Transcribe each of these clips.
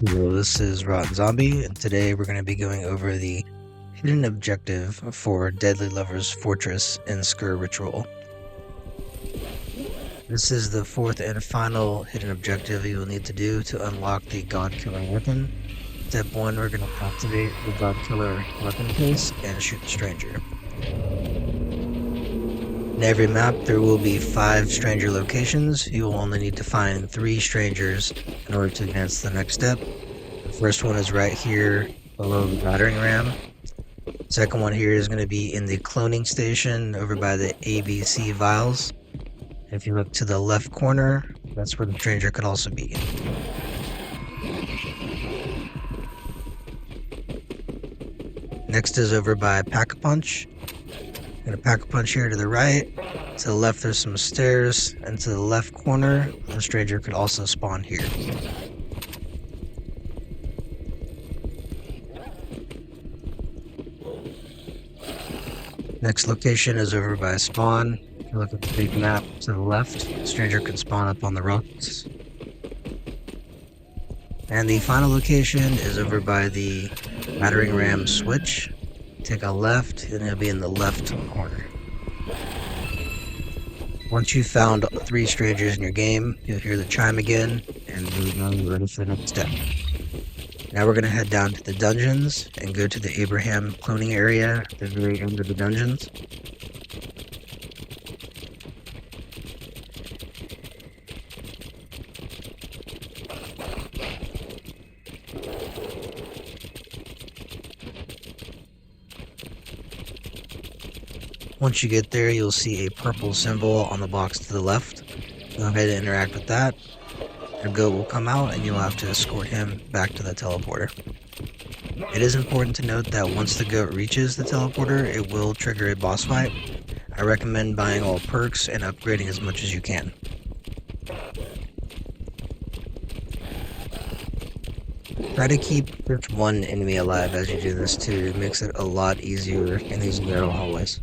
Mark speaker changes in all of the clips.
Speaker 1: Hello, this is Rotten Zombie, and today we're going to be going over the hidden objective for Deadly Lovers Fortress in Sker Ritual. This is the fourth and final hidden objective you will need to do to unlock the Godkiller weapon. Step 1, we're going to activate the Godkiller weapon case and shoot the stranger. In every map, there will be 5 stranger locations. You will only need to find 3 strangers in order to advance to the next step. The first one is right here below the battering ram. Second one here is going to be in the cloning station over by the ABC vials. If you look to the left corner, that's where the stranger could also be. Next is over by Pack-a-Punch. Gonna Pack-a-Punch here to the right. To the left there's some stairs, and to the left corner, the stranger could also spawn here. Next location is over by spawn. If you look at the big map to the left, the stranger can spawn up on the rocks. And the final location is over by the battering ram switch. Take a left, and it'll be in the left corner. Once you've found 3 strangers in your game, you'll hear the chime again, and you're ready for the next step. Now we're going to head down to the dungeons and go to the Abraham cloning area at the very end of the dungeons. Once you get there, you'll see a purple symbol on the box to the left. Go ahead and interact with that. A goat will come out and you'll have to escort him back to the teleporter. It is important to note that once the goat reaches the teleporter, it will trigger a boss fight. I recommend buying all perks and upgrading as much as you can. Try to keep just one enemy alive as you do this too. It makes it a lot easier in these narrow hallways.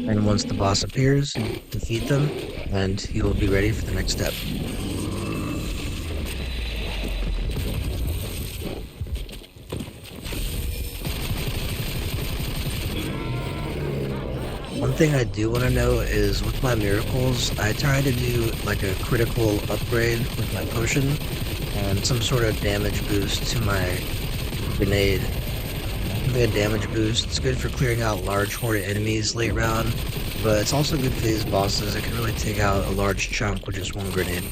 Speaker 1: And once the boss appears, defeat them, and you will be ready for the next step. One thing I do want to know is with my miracles, I try to do like a critical upgrade with my potion and some sort of damage boost to my grenade. A damage boost. It's good for clearing out large horde enemies late round, but it's also good for these bosses. It can really take out a large chunk with just one grenade.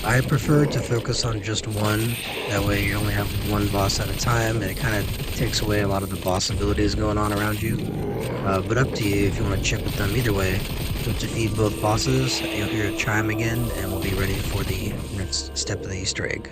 Speaker 1: I prefer to focus on just one, that way you only have one boss at a time, and it kind of takes away a lot of the boss abilities going on around you. But up to you if you want to check with them. Either way, you'll defeat both bosses, you'll hear a chime again, and we'll be ready for the next step of the Easter egg.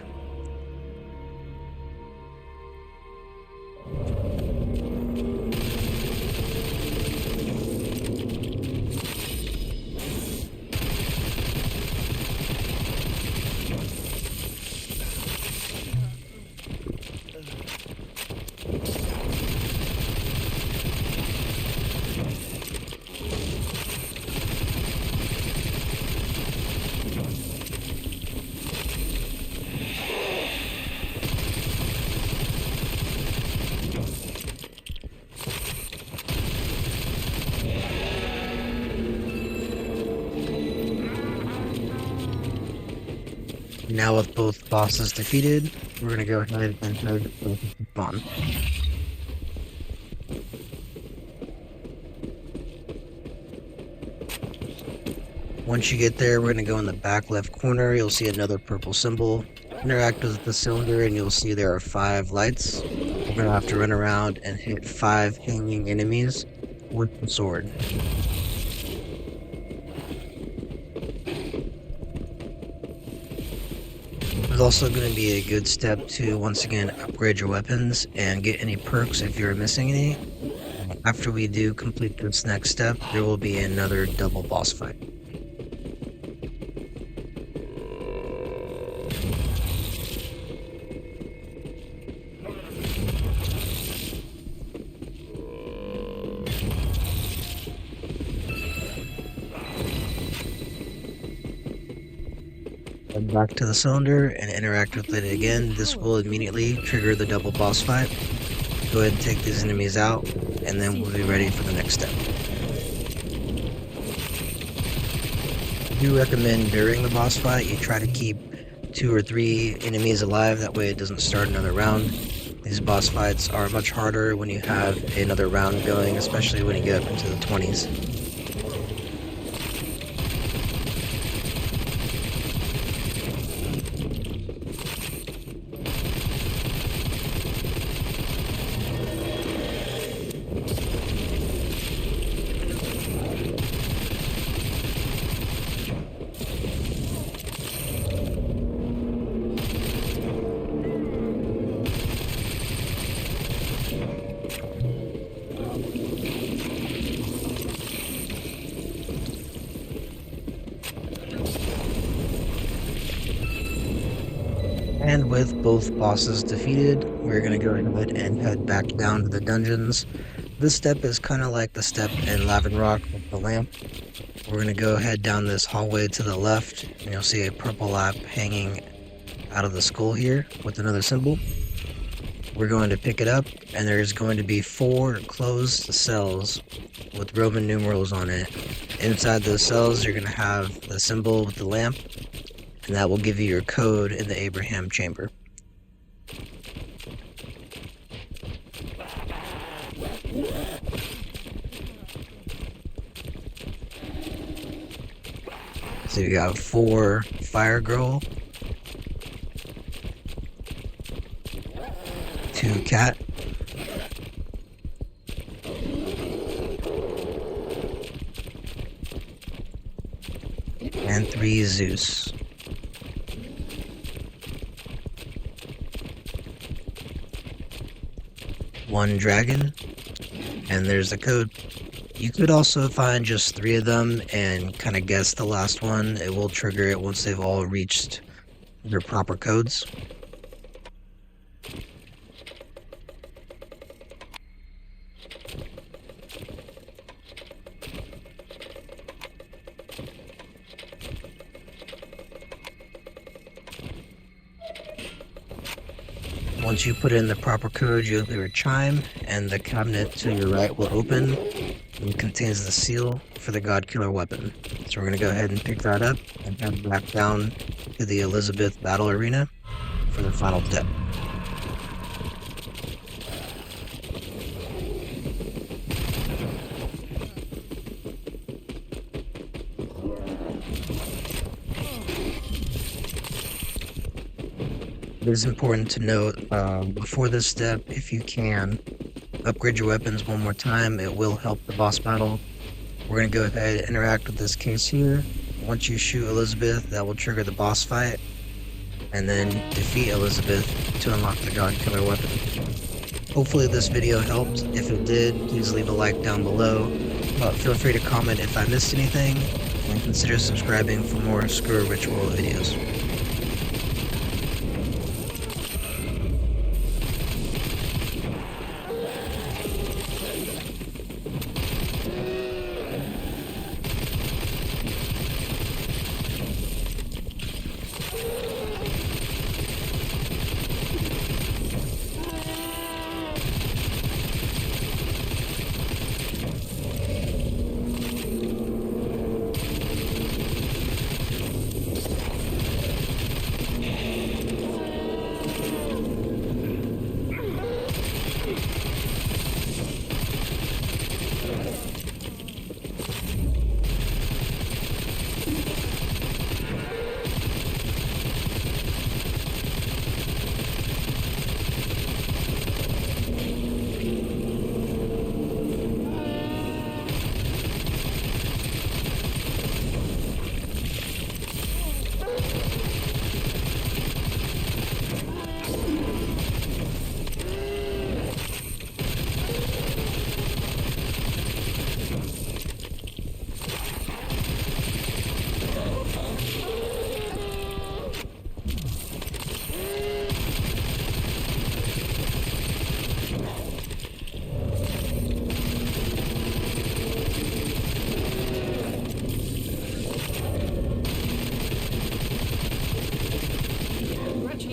Speaker 1: Now with both bosses defeated, we're going to go ahead and head to spawn. Once you get there, we're going to go in the back left corner. You'll see another purple symbol. Interact with the cylinder and you'll see there are 5 lights. we're gonna have to run around and hit 5 hanging enemies with the sword. It's also going to be a good step to once again upgrade your weapons and get any perks if you're missing any. After we do complete this next step, there will be another double boss fight. Head back to the cylinder and interact with it again. This will immediately trigger the double boss fight. Go ahead and take these enemies out, and then we'll be ready for the next step. I do recommend during the boss fight you try to keep 2 or 3 enemies alive, that way it doesn't start another round. These boss fights are much harder when you have another round going, especially when you get up into the 20s. And with both bosses defeated, we're going to go ahead and head back down to the dungeons. This step is kind of like the step in Lavin Rock with the lamp. We're going to go head down this hallway to the left, and you'll see a purple lamp hanging out of the skull here with another symbol. We're going to pick it up, and there's going to be 4 closed cells with Roman numerals on it. Inside those cells, you're going to have the symbol with the lamp, and that will give you your code in the Abraham chamber. So you got 4 Fire Girl, 2 Cat, and 3 Zeus. One dragon, and there's the code. You could also find just 3 of them and kind of guess the last one. It will trigger it once they've all reached their proper codes. Once you put in the proper code, you'll hear a chime, and the cabinet to your right will open. It contains the seal for the Godkiller weapon. So we're going to go ahead and pick that up and head back down to the Elizabeth Battle Arena for the final step. It is important to note, before this step, if you can, upgrade your weapons one more time. It will help the boss battle. We're going to go ahead and interact with this case here. Once you shoot Elizabeth, that will trigger the boss fight, and then defeat Elizabeth to unlock the Godkiller weapon. Hopefully this video helped. If it did, please leave a like down below. Feel free to comment if I missed anything, and consider subscribing for more Sker Ritual videos.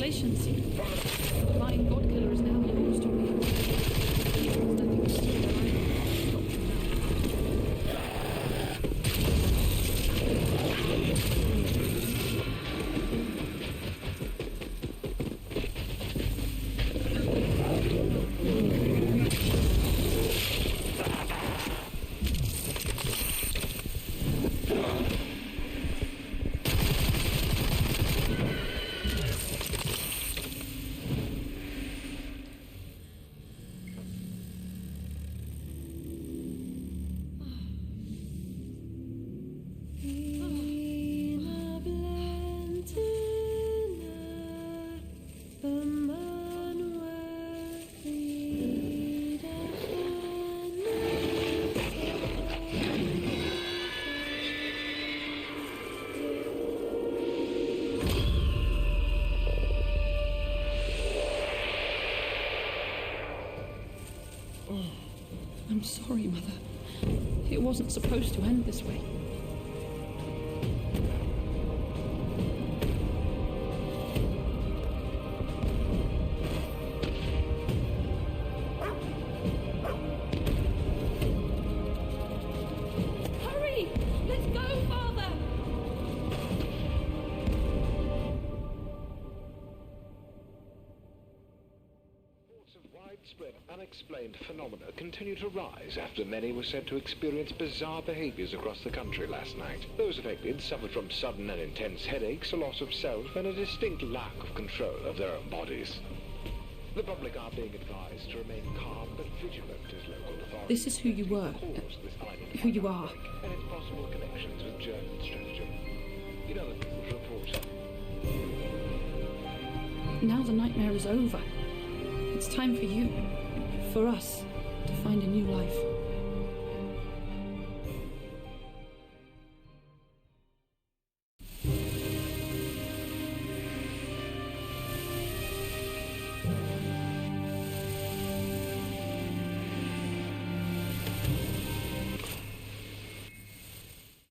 Speaker 2: Congratulations. The lying Godkiller is now lost to me. There's nothing to do that I stop you now. I'm sorry, Mother. It wasn't supposed to end this way. Hurry! Let's go, Father!
Speaker 3: Widespread unexplained phenomena continue to rise after many were said to experience bizarre behaviors across the country last night. Those affected suffered from sudden and intense headaches, a loss of self, and a distinct lack of control of their own bodies. The public are being advised to remain calm but vigilant as local authorities.
Speaker 2: This is who you were, who you are.
Speaker 3: And its possible connections with German stratagem. You know the report.
Speaker 2: Now the nightmare is over. It's time for you, for us, to find a new life.